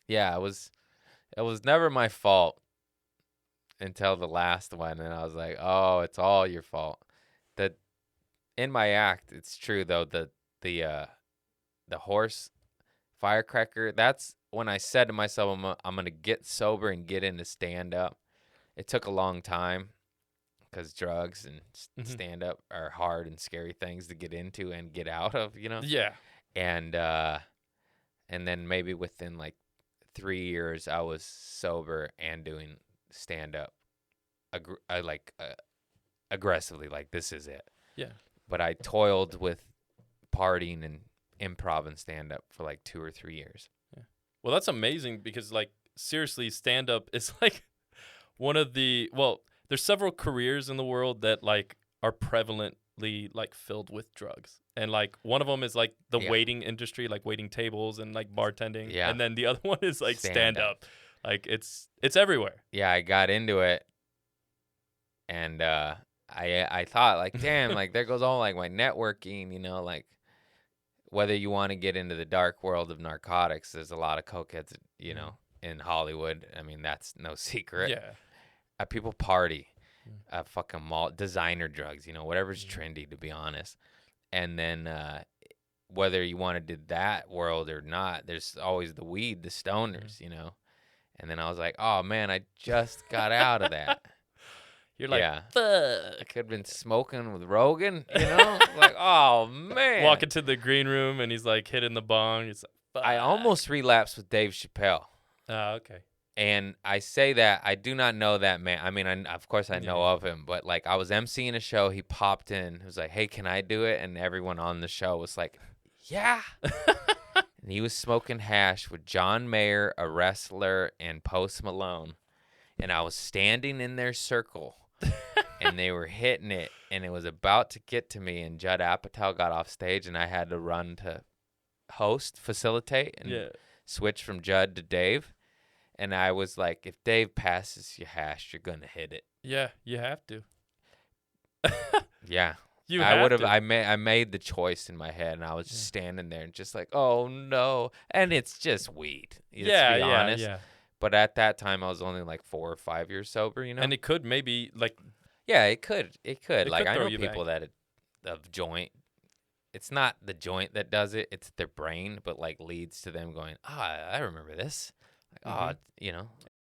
Yeah, it was never my fault until the last one, and I was like, "Oh, it's all your fault." That in my act, it's true though. The the horse firecracker. That's when I said to myself, I'm gonna get sober and get into stand up. It took a long time because drugs and Hmm. stand up are hard and scary things to get into and get out of, Yeah. And and then maybe within like 3 years, I was sober and doing stand up. Aggressively, like this is it. Yeah. But I toiled with partying and improv and stand up for like 2 or 3 years. Yeah. Well, that's amazing because, like, seriously, stand up is like one of the, well, there's several careers in the world that, like, are prevalently, like, filled with drugs. And, like, one of them is, like, the Yeah, waiting industry, like waiting tables and, like, bartending. yeah, And then the other one is, like, stand stand up. up. Like, it's everywhere. Yeah, I got into it, and I thought like, damn, like there goes all like my networking, like whether you want to get into the dark world of narcotics, there's a lot of cokeheads, Mm. in Hollywood. I mean, that's no secret. Yeah. People party, Mm. fucking mall designer drugs, whatever's Mhm. trendy, to be honest. And then whether you want to do that world or not, there's always the weed, the Mhm. stoners. And then I was like, oh man, I just got out of that. You're like, Yeah. I fuck. could have been smoking with Rogan. Like, oh Walk man. into the green room and he's like hitting the bong. It's like, I fuck. almost relapsed with Dave Chappelle. Oh, okay. And I say that I do not know that man. I mean, of course I know Yeah. of him, but like I was emceeing a show. He popped in. He was like, hey, can I do it? And everyone on the show was like, yeah. And he was smoking hash with John Mayer, a wrestler, and Post Malone. And I was standing in their circle. And they were hitting it, and it was about to get to me, and Judd Apatow got off stage, and I had to run to facilitate, and Yeah. switch from Judd to Dave. And I was like, if Dave passes you hash, you're gonna hit it. Yeah, you have to. Yeah, You I would have have. to. I made the choice in my head, and I was Yeah. just standing there, and just like, oh no. And it's just weed. Let's Yeah, be yeah, honest. yeah. But at that time, I was only like 4 or 5 years sober. And it could maybe like Yeah, it could. It could. it Like could I throw know you people back. that of joint. It's not the joint that does it; it's their brain, but like leads to them going, "Ah, I remember this." Like, Hmm. oh,